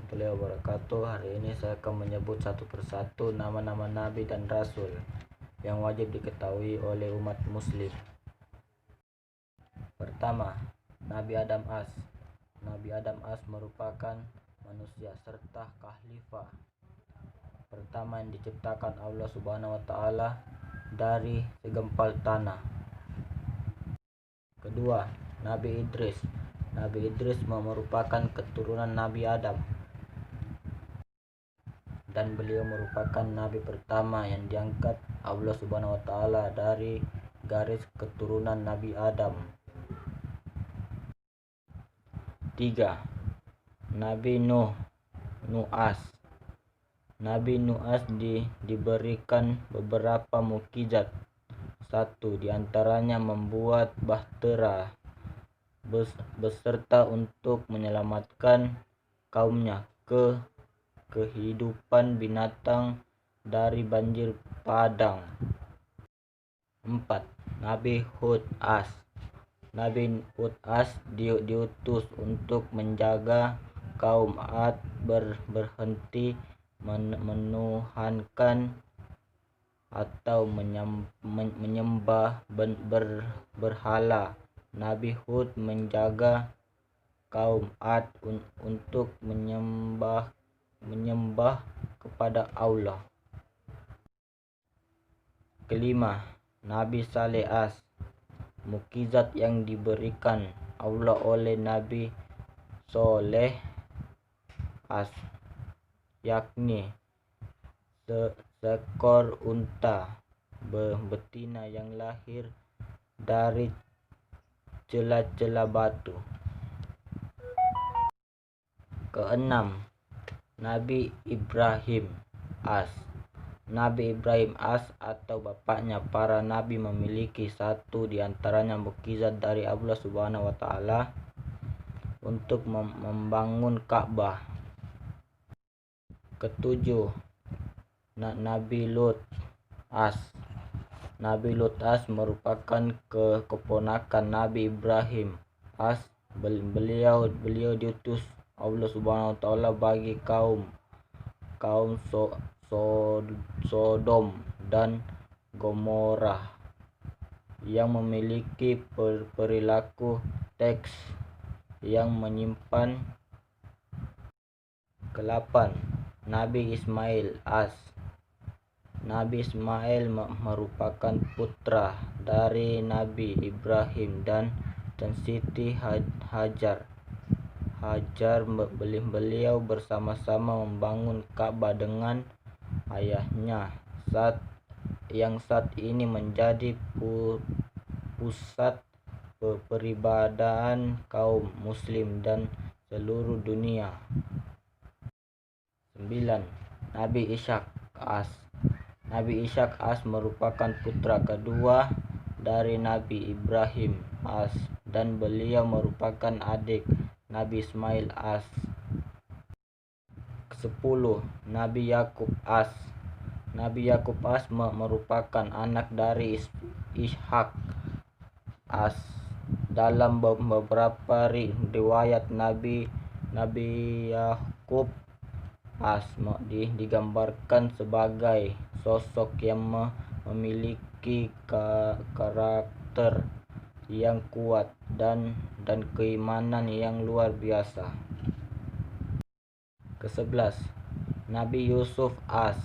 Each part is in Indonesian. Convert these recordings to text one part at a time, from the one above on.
warahmatullahi wabarakatuh. Hari ini saya akan menyebut satu persatu nama-nama nabi dan rasul yang wajib diketahui oleh umat muslim. Pertama, Nabi Adam As. Nabi Adam As merupakan manusia serta khalifah pertama yang diciptakan Allah Subhanahu wa taala dari segempal tanah. Kedua, Nabi Idris. Nabi Idris merupakan keturunan Nabi Adam dan beliau merupakan nabi pertama yang diangkat Allah Subhanahu wa taala dari garis keturunan Nabi Adam. 3. Nabi Nu'as. Nabi Nu'as diberikan beberapa mukjizat. 1. Diantaranya membuat bahtera beserta untuk menyelamatkan kaumnya kehidupan binatang dari banjir padang. 4. Nabi Hud As. Nabi Hud As diutus untuk menjaga kaum Ad berhenti menuhankan atau menyembah berhala. Nabi Hud menjaga kaum Ad untuk menyembah kepada Allah. Kelima, Nabi Saleh As. Mukjizat yang diberikan Allah oleh Nabi Soleh As, yakni seekor unta betina yang lahir dari celah-celah batu. Keenam, Nabi Ibrahim As. Nabi Ibrahim As atau bapaknya para nabi memiliki satu diantaranya mukjizat dari Allah Subhanahu wa taala untuk membangun Ka'bah. Ketujuh, Nabi Lut As. Nabi Lut As merupakan keponakan Nabi Ibrahim As. Beliau diutus Allah Subhanahu wa taala bagi kaum Sodom dan Gomorrah yang memiliki perilaku teks yang menyimpan. Ke-8, Nabi Ismail As. Nabi Ismail merupakan putra dari Nabi Ibrahim dan Siti Hajar. Beliau bersama-sama membangun Ka'bah dengan ayahnya yang saat ini menjadi pusat peribadahan kaum muslim dan seluruh dunia. 9. Nabi Ishak As. Nabi Ishak As merupakan putra kedua dari Nabi Ibrahim As dan beliau merupakan adik Nabi Ismail As. 10. Nabi Yakub As. Nabi Yakub As merupakan anak dari Ishak As. Dalam beberapa riwayat Nabi Yakub As digambarkan sebagai sosok yang memiliki karakter yang kuat dan keimanan yang luar biasa. Ke-11, Nabi Yusuf As.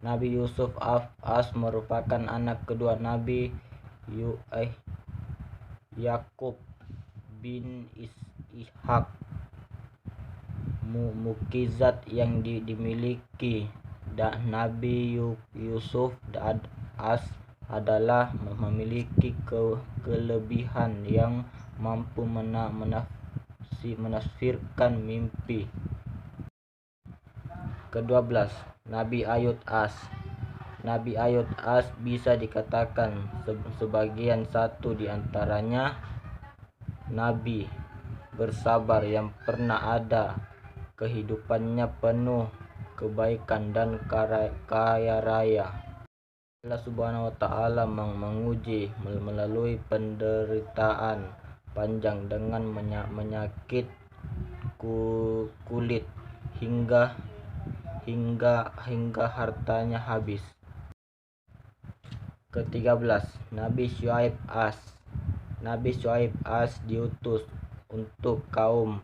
Nabi Yusuf As merupakan anak kedua Nabi Yakub bin Ishak. Mukjizat yang dimiliki Nabi Yusuf As adalah memiliki kelebihan yang mampu menafsirkan mimpi. Ke-12, Nabi Ayub As. Nabi Ayub As bisa dikatakan sebagian satu di antaranya nabi bersabar yang pernah ada kehidupannya penuh kebaikan dan kaya raya. Allah Subhanahu wa taala menguji melalui penderitaan panjang dengan penyakit kulit hingga hingga hartanya habis. Ke-13, Nabi Syuaib As. Nabi Syuaib As diutus untuk kaum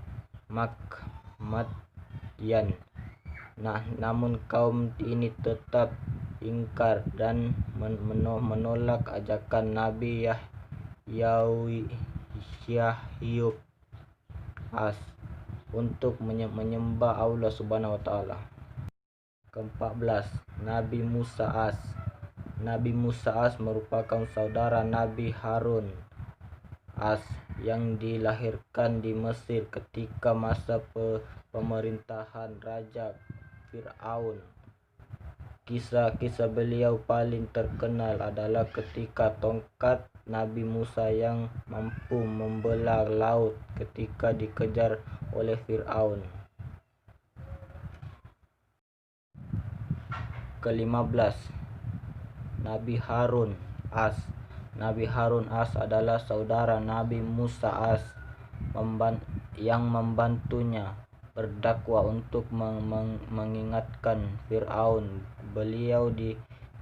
Madyan. Namun kaum ini tetap ingkar dan menolak ajakan Nabi Syuaib As untuk menyembah Allah Subhanahu wa taala. Ke-14, Nabi Musa As. Nabi Musa As merupakan saudara Nabi Harun As yang dilahirkan di Mesir ketika masa pemerintahan Raja Fir'aun. Kisah beliau paling terkenal adalah ketika tongkat Nabi Musa yang mampu membelah laut ketika dikejar oleh Fir'aun. Ke-15, Nabi Harun As. Nabi Harun As adalah saudara Nabi Musa As yang membantunya berdakwah untuk mengingatkan Fir'aun. Beliau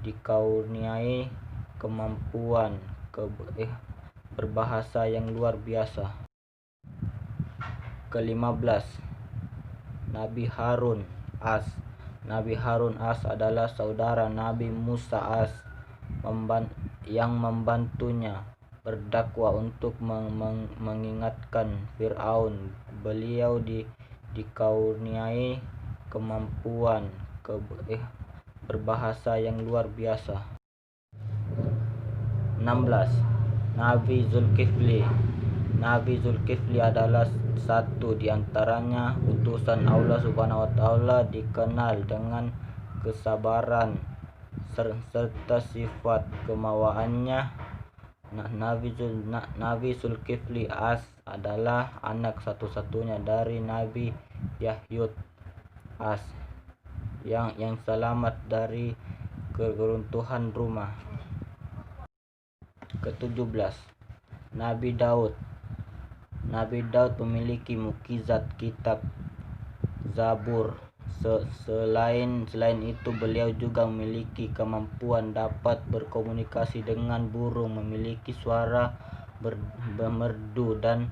dikaruniai kemampuan berbahasa yang luar biasa. Ke-15, Nabi Harun As. Nabi Harun As adalah saudara Nabi Musa As yang membantunya berdakwah untuk mengingatkan Fir'aun. Beliau dikaruniai kemampuan berbahasa yang luar biasa. 16, Nabi Zulkifli. Nabi Zulkifli adalah satu di antaranya utusan Allah Subhanahu wa taala, dikenal dengan kesabaran serta sifat kemawaannya. Nabi Zulkifli As adalah anak satu-satunya dari Nabi Yahyud As yang selamat dari keruntuhan rumah. Ke-17, Nabi Daud. Nabi Daud memiliki mukjizat kitab Zabur. Selain itu, beliau juga memiliki kemampuan dapat berkomunikasi dengan burung, memiliki suara merdu dan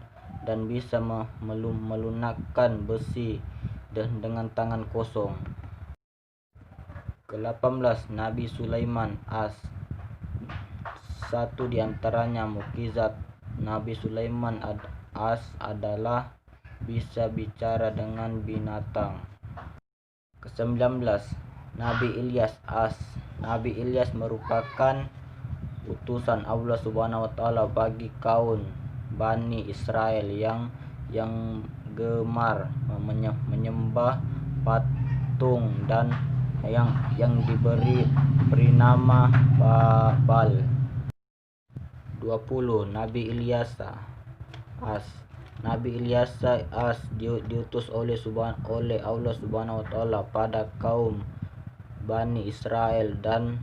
bisa melunakkan besi dengan tangan kosong. Ke-18, Nabi Sulaiman As. Satu di antaranya mukjizat Nabi Sulaiman As adalah bisa bicara dengan binatang. Ke-19, Nabi Ilyas As. Nabi Ilyas merupakan utusan Allah Subhanahu wa taala bagi kaum Bani Israel yang gemar menyembah patung dan yang diberi nama Baal. 20, Nabi Ilyas As. Nabi Ilyas As diutus oleh Allah Subhanahu wa taala pada kaum Bani Israel dan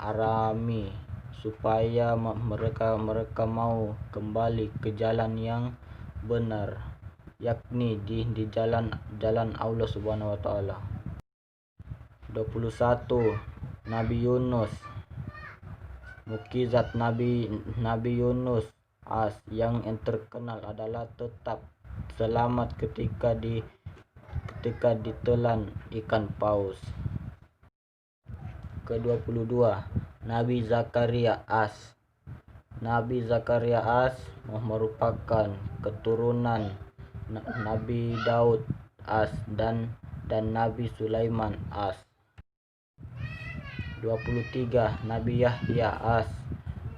Arami supaya mereka mau kembali ke jalan yang benar, yakni di jalan Allah Subhanahu wa taala. 21, Nabi Yunus. Mukjizat Nabi Yunus As yang terkenal adalah tetap selamat ketika ditelan ikan paus. Ke-22, Nabi Zakaria As. Nabi Zakaria As merupakan keturunan Nabi Daud As dan Nabi Sulaiman As. 23, Nabi Yahya As.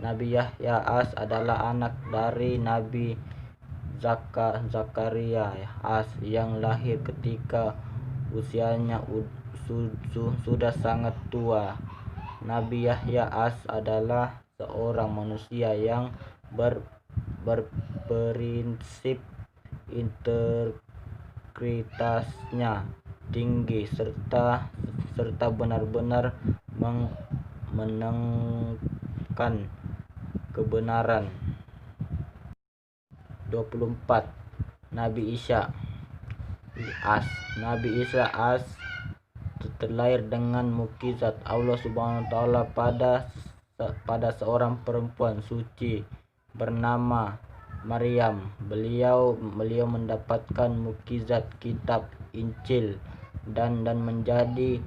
Nabi Yahya As adalah anak dari Nabi Zakaria As yang lahir ketika usianya sudah sangat tua. Nabi Yahya As adalah seorang manusia yang berprinsip, integritasnya tinggi serta benar-benar menegakkan kebenaran. 24, Nabi Isa. As. Nabi Isa as terlahir dengan mukjizat Allah Subhanahu wa taala pada seorang perempuan suci bernama Maryam. Beliau mendapatkan mukjizat kitab Injil dan menjadi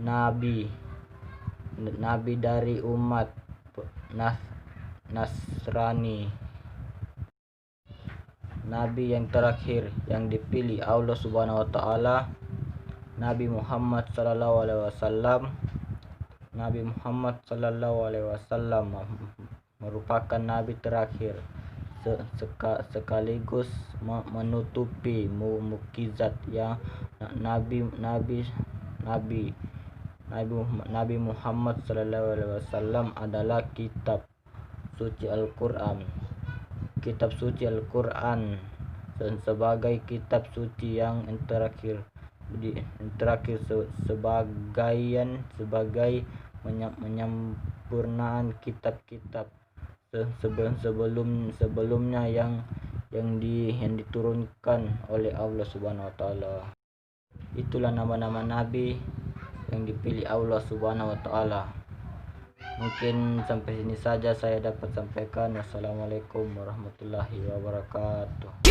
nabi dari umat Nasrani. Nabi yang terakhir yang dipilih Allah Subhanahu wa taala, Nabi Muhammad sallallahu alaihi wasallam. Nabi Muhammad sallallahu alaihi wasallam merupakan nabi terakhir sekaligus menutupi mukjizat yang Nabi Muhammad sallallahu alaihi wasallam adalah kitab suci Al-Qur'an. Kitab suci Al-Qur'an sebagai kitab suci yang terakhir sebagai menyempurnaan kitab-kitab sebelumnya yang diturunkan oleh Allah Subhanahu wa taala. Itulah nama-nama nabi yang dipilih Allah Subhanahu wa taala. Mungkin sampai sini saja saya dapat sampaikan. Wassalamualaikum warahmatullahi wabarakatuh.